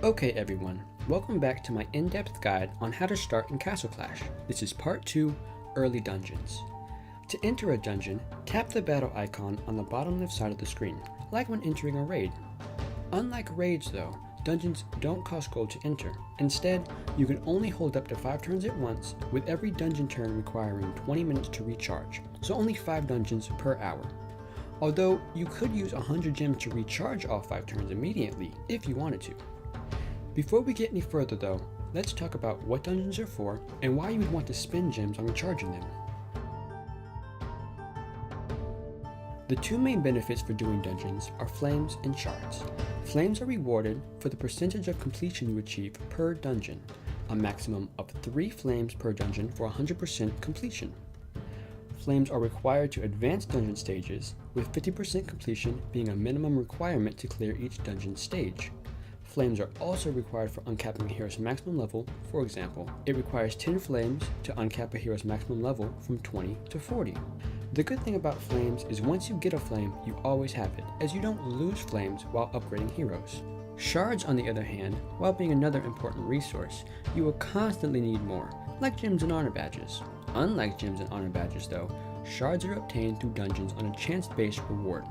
Okay everyone, welcome back to my in-depth guide on how to start in Castle Clash. This is part 2, Early Dungeons. To enter a dungeon, tap the battle icon on the bottom left side of the screen, like when entering a raid. Unlike raids though, dungeons don't cost gold to enter. Instead, you can only hold up to 5 turns at once, with every dungeon turn requiring 20 minutes to recharge, so only 5 dungeons per hour. Although, you could use 100 gems to recharge all 5 turns immediately, if you wanted to. Before we get any further though, let's talk about what dungeons are for and why you would want to spend gems on recharging them. The two main benefits for doing dungeons are flames and shards. Flames are rewarded for the percentage of completion you achieve per dungeon, a maximum of 3 flames per dungeon for 100% completion. Flames are required to advance dungeon stages, with 50% completion being a minimum requirement to clear each dungeon stage. Flames are also required for uncapping a hero's maximum level. For example, it requires 10 flames to uncap a hero's maximum level from 20 to 40. The good thing about flames is once you get a flame, you always have it, as you don't lose flames while upgrading heroes. Shards, on the other hand, while being another important resource, you will constantly need more, like gems and honor badges. Unlike gems and honor badges though, shards are obtained through dungeons on a chance-based reward.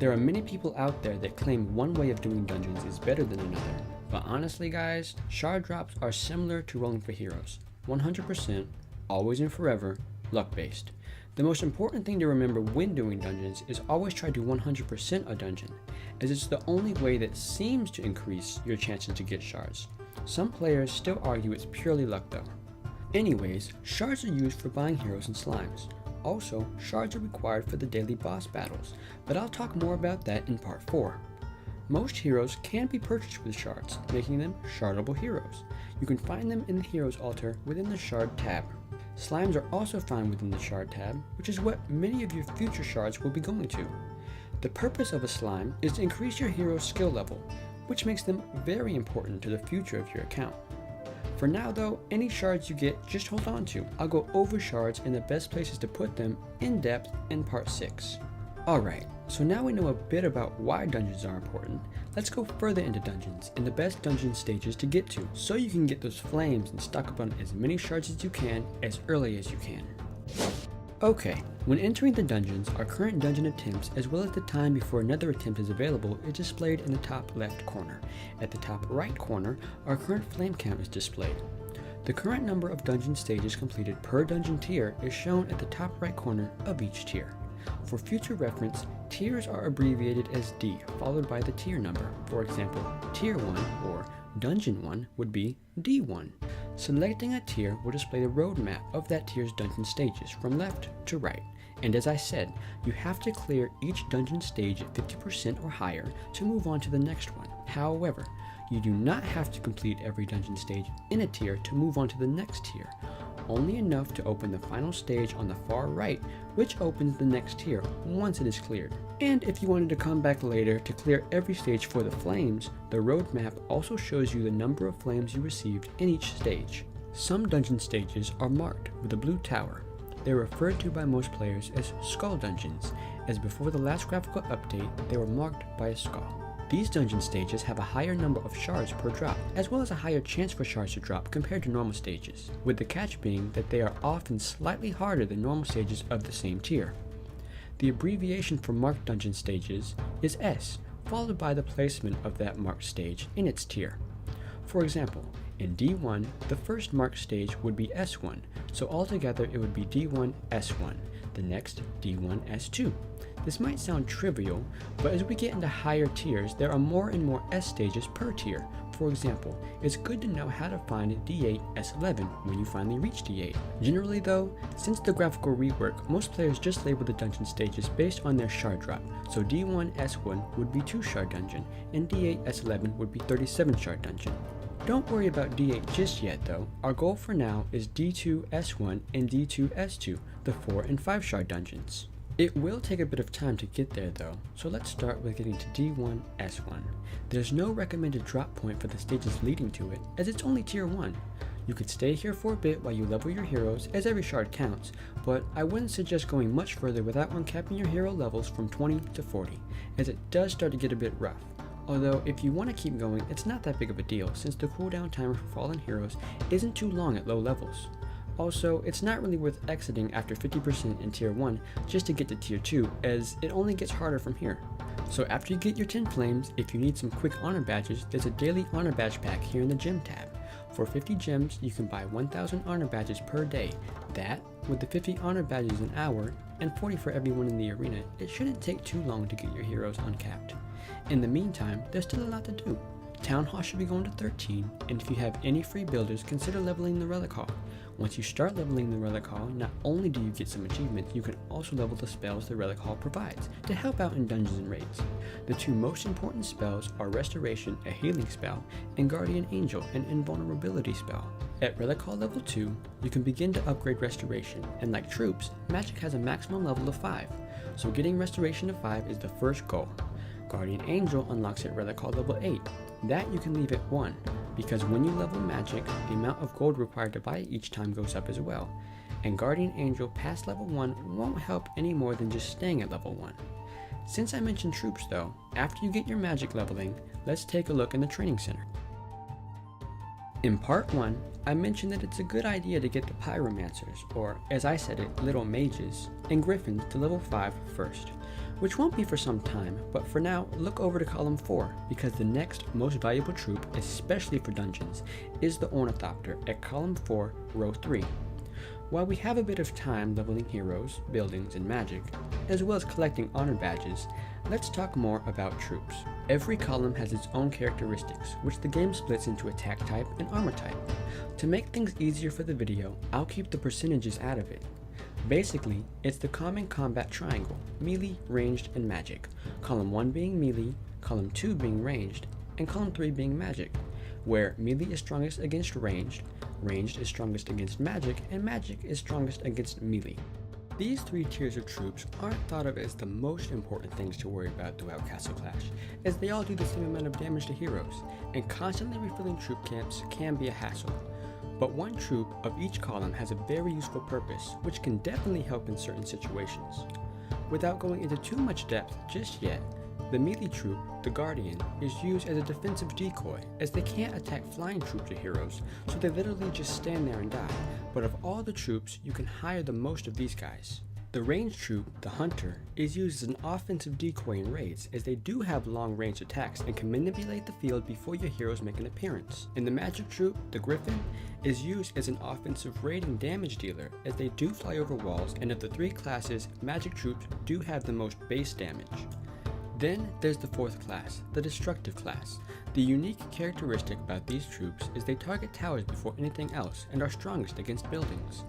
There are many people out there that claim one way of doing dungeons is better than another, but honestly guys, shard drops are similar to rolling for heroes. 100%, always and forever, luck-based. The most important thing to remember when doing dungeons is always try to 100% a dungeon, as it's the only way that seems to increase your chances to get shards. Some players still argue it's purely luck though. Anyways, shards are used for buying heroes and slimes. Also, shards are required for the daily boss battles, but I'll talk more about that in part 4. Most heroes can be purchased with shards, making them shardable heroes. You can find them in the heroes altar within the shard tab. Slimes are also found within the shard tab, which is what many of your future shards will be going to. The purpose of a slime is to increase your hero's skill level, which makes them very important to the future of your account. For now though, any shards you get, just hold on to. I'll go over shards and the best places to put them in depth in part 6. Alright, so now we know a bit about why dungeons are important. Let's go further into dungeons and the best dungeon stages to get to, so you can get those flames and stock up on as many shards as you can, as early as you can. Okay, when entering the dungeons, our current dungeon attempts as well as the time before another attempt is available is displayed in the top left corner. At the top right corner, our current flame count is displayed. The current number of dungeon stages completed per dungeon tier is shown at the top right corner of each tier. For future reference, tiers are abbreviated as D, followed by the tier number. For example, Tier 1 or Dungeon 1 would be D1. Selecting a tier will display the roadmap of that tier's dungeon stages from left to right. And as I said, you have to clear each dungeon stage at 50% or higher to move on to the next one. However, you do not have to complete every dungeon stage in a tier to move on to the next tier. Only enough to open the final stage on the far right, which opens the next tier once it is cleared. And if you wanted to come back later to clear every stage for the flames, the roadmap also shows you the number of flames you received in each stage. Some dungeon stages are marked with a blue tower. They're referred to by most players as skull dungeons, as before the last graphical update they were marked by a skull. These dungeon stages have a higher number of shards per drop, as well as a higher chance for shards to drop compared to normal stages, with the catch being that they are often slightly harder than normal stages of the same tier. The abbreviation for marked dungeon stages is S, followed by the placement of that marked stage in its tier. For example, in D1, the first marked stage would be S1, so altogether it would be D1 S1, the next D1 S2. This might sound trivial, but as we get into higher tiers, there are more and more S stages per tier. For example, it's good to know how to find D8 S11 when you finally reach D8. Generally though, since the graphical rework, most players just label the dungeon stages based on their shard drop, so D1 S1 would be 2 shard dungeon, and D8 S11 would be 37 shard dungeon. Don't worry about D8 just yet though. Our goal for now is D2 S1 and D2 S2, the 4 and 5 shard dungeons. It will take a bit of time to get there though, so let's start with getting to D1 S1. There's no recommended drop point for the stages leading to it, as it's only tier 1. You could stay here for a bit while you level your heroes, as every shard counts, but I wouldn't suggest going much further without uncapping your hero levels from 20 to 40, as it does start to get a bit rough. Although if you want to keep going, it's not that big of a deal since the cooldown timer for fallen heroes isn't too long at low levels. Also, it's not really worth exiting after 50% in tier 1 just to get to tier 2, as it only gets harder from here. So after you get your 10 flames, if you need some quick honor badges, there's a daily honor badge pack here in the gem tab. For 50 gems, you can buy 1000 honor badges per day. That, with the 50 honor badges an hour, and 40 for everyone in the arena, it shouldn't take too long to get your heroes uncapped. In the meantime, there's still a lot to do. Town Hall should be going to 13, and if you have any free builders, consider leveling the Relic Hall. Once you start leveling the Relic Hall, not only do you get some achievements, you can also level the spells the Relic Hall provides to help out in dungeons and raids. The two most important spells are Restoration, a healing spell, and Guardian Angel, an invulnerability spell. At Relic Hall level 2, you can begin to upgrade Restoration, and like troops, magic has a maximum level of 5, so getting Restoration to 5 is the first goal. Guardian Angel unlocks at Relic Hall level 8. That you can leave at 1, because when you level magic, the amount of gold required to buy it each time goes up as well, and Guardian Angel past level 1 won't help any more than just staying at level 1. Since I mentioned troops though, after you get your magic leveling, let's take a look in the training center. In part 1, I mentioned that it's a good idea to get the Pyromancers, or as I said it, little mages, and Griffins to level 5 first. Which won't be for some time, but for now, look over to column 4, because the next most valuable troop, especially for dungeons, is the Ornithopter at column 4, row 3. While we have a bit of time leveling heroes, buildings, and magic, as well as collecting honor badges, let's talk more about troops. Every column has its own characteristics, which the game splits into attack type and armor type. To make things easier for the video, I'll keep the percentages out of it. Basically, it's the common combat triangle, melee, ranged, and magic. Column 1 being melee, column 2 being ranged, and column 3 being magic, where melee is strongest against ranged, ranged is strongest against magic, and magic is strongest against melee. These 3 tiers of troops aren't thought of as the most important things to worry about throughout Castle Clash, as they all do the same amount of damage to heroes, and constantly refilling troop camps can be a hassle. But one troop of each column has a very useful purpose, which can definitely help in certain situations. Without going into too much depth just yet, the melee troop, the Guardian, is used as a defensive decoy, as they can't attack flying troops or heroes, so they literally just stand there and die. But of all the troops, you can hire the most of these guys. The ranged troop, the Hunter, is used as an offensive decoy in raids, as they do have long range attacks and can manipulate the field before your heroes make an appearance. In the magic troop, the Griffin, is used as an offensive raiding damage dealer, as they do fly over walls, and of the 3 classes, magic troops do have the most base damage. Then there's the 4th class, the destructive class. The unique characteristic about these troops is they target towers before anything else and are strongest against buildings.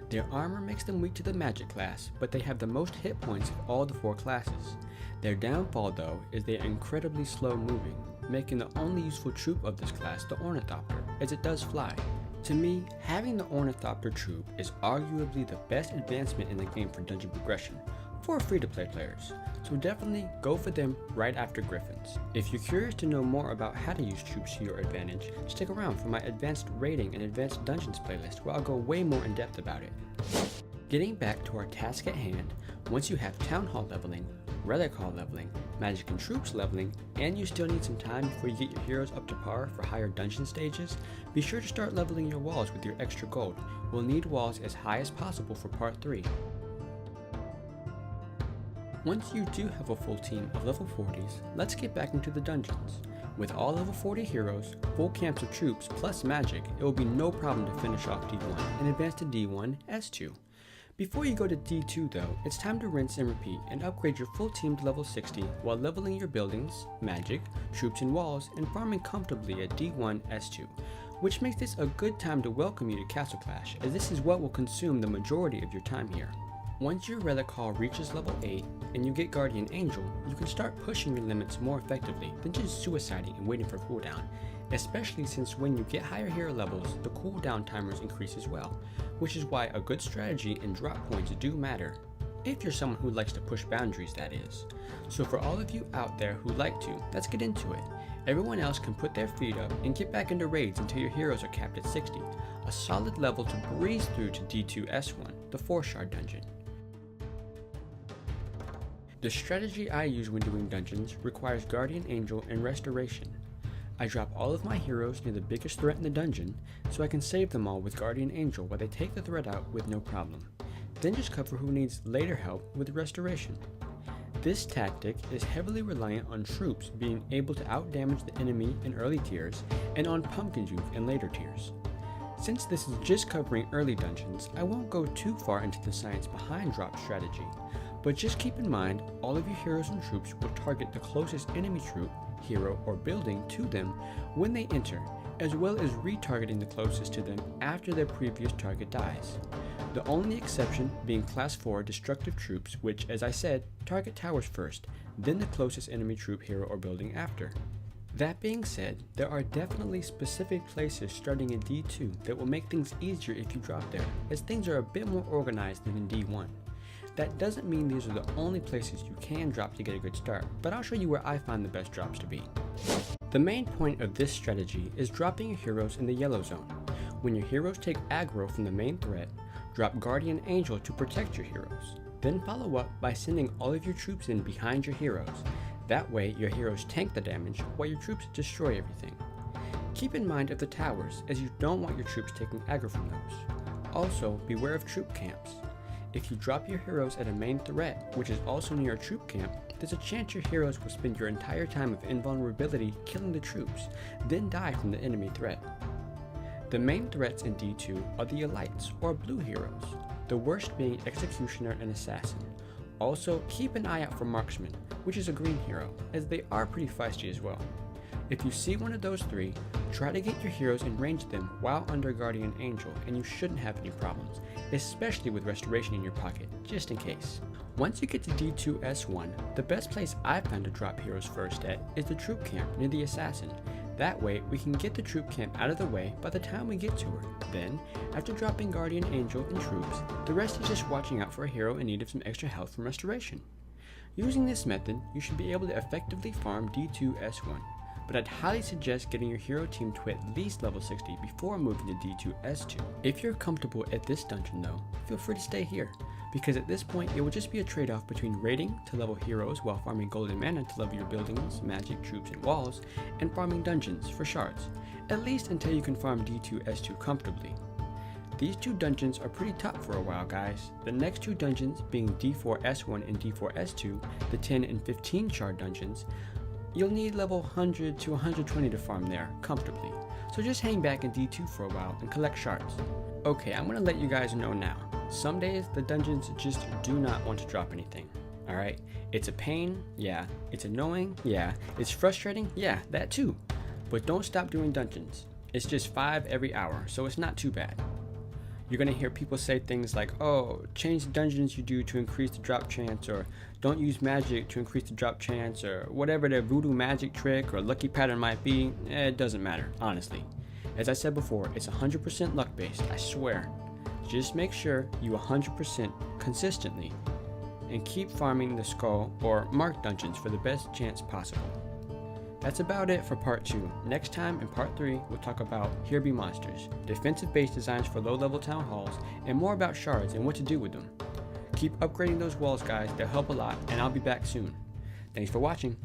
Their armor makes them weak to the magic class, but they have the most hit points of all the 4 classes. Their downfall though is they are incredibly slow moving, making the only useful troop of this class the Ornithopter, as it does fly. To me, having the Ornithopter troop is arguably the best advancement in the game for dungeon progression, for free-to-play players, so definitely go for them right after Griffins. If you're curious to know more about how to use troops to your advantage, stick around for my advanced raiding and advanced dungeons playlist where I'll go way more in depth about it. Getting back to our task at hand, once you have Town Hall leveling, Relic Hall leveling, Magic and Troops leveling, and you still need some time before you get your heroes up to par for higher dungeon stages, be sure to start leveling your walls with your extra gold. We'll need walls as high as possible for part 3. Once you do have a full team of level 40s, let's get back into the dungeons. With all level 40 heroes, full camps of troops, plus magic, it will be no problem to finish off D1 and advance to D1 S2. Before you go to D2 though, it's time to rinse and repeat and upgrade your full team to level 60 while leveling your buildings, magic, troops and walls, and farming comfortably at D1 S2, which makes this a good time to welcome you to Castle Clash, as this is what will consume the majority of your time here. Once your Relic Hall reaches level 8 and you get Guardian Angel, you can start pushing your limits more effectively than just suiciding and waiting for cooldown, especially since when you get higher hero levels, the cooldown timers increase as well, which is why a good strategy and drop points do matter. If you're someone who likes to push boundaries, that is. So for all of you out there who like to, let's get into it. Everyone else can put their feet up and get back into raids until your heroes are capped at 60, a solid level to breeze through to D2 S1, the 4-shard dungeon. The strategy I use when doing dungeons requires Guardian Angel and Restoration. I drop all of my heroes near the biggest threat in the dungeon, so I can save them all with Guardian Angel while they take the threat out with no problem. Then just cover who needs later help with Restoration. This tactic is heavily reliant on troops being able to outdamage the enemy in early tiers and on Pumpkin Juice in later tiers. Since this is just covering early dungeons, I won't go too far into the science behind drop strategy, but just keep in mind all of your heroes and troops will target the closest enemy troop, hero, or building to them when they enter, as well as retargeting the closest to them after their previous target dies. The only exception being class 4 destructive troops, which, as I said, target towers first, then the closest enemy troop, hero, or building after. That being said, there are definitely specific places starting in D2 that will make things easier if you drop there, as things are a bit more organized than in D1. That doesn't mean these are the only places you can drop to get a good start, but I'll show you where I find the best drops to be. The main point of this strategy is dropping your heroes in the yellow zone. When your heroes take aggro from the main threat, drop Guardian Angel to protect your heroes. Then follow up by sending all of your troops in behind your heroes. That way your heroes tank the damage while your troops destroy everything. Keep in mind of the towers, as you don't want your troops taking aggro from those. Also, beware of troop camps. If you drop your heroes at a main threat, which is also near a troop camp, there's a chance your heroes will spend your entire time of invulnerability killing the troops, then die from the enemy threat. The main threats in D2 are the elites, or blue heroes, the worst being Executioner and Assassin. Also, keep an eye out for Marksman, which is a green hero, as they are pretty feisty as well. If you see one of those three, try to get your heroes in range of them while under Guardian Angel, and you shouldn't have any problems, especially with Restoration in your pocket, just in case. Once you get to D2 S1, the best place I've found to drop heroes first at is the troop camp near the Assassin. That way, we can get the troop camp out of the way by the time we get to her. Then, after dropping Guardian Angel and troops, the rest is just watching out for a hero in need of some extra health from Restoration. Using this method, you should be able to effectively farm D2 S1, but I'd highly suggest getting your hero team to at least level 60 before moving to D2 S2. If you're comfortable at this dungeon though, feel free to stay here, because at this point it will just be a trade-off between raiding to level heroes while farming golden mana to level your buildings, magic, troops, and walls, and farming dungeons for shards, at least until you can farm D2 S2 comfortably. These two dungeons are pretty tough for a while, guys. The next two dungeons being D4 S1 and D4 S2, the 10 and 15 shard dungeons, you'll need level 100 to 120 to farm there comfortably, so just hang back in D2 for a while and collect shards. Okay, I'm gonna let you guys know now. Some days the dungeons just do not want to drop anything, alright? It's a pain, yeah. It's annoying, yeah. It's frustrating, yeah, that too. But don't stop doing dungeons. It's just 5 every hour, so it's not too bad. You're gonna hear people say things like, oh, change the dungeons you do to increase the drop chance, or don't use magic to increase the drop chance, or whatever their voodoo magic trick or lucky pattern might be. It doesn't matter, honestly. As I said before, it's 100% luck based, I swear. Just make sure you 100% consistently, and keep farming the skull or mark dungeons for the best chance possible. That's about it for part 2. Next time in part 3, we'll talk about Here Be Monsters, defensive base designs for low level town halls, and more about shards and what to do with them. Keep upgrading those walls, guys, they'll help a lot, and I'll be back soon. Thanks for watching.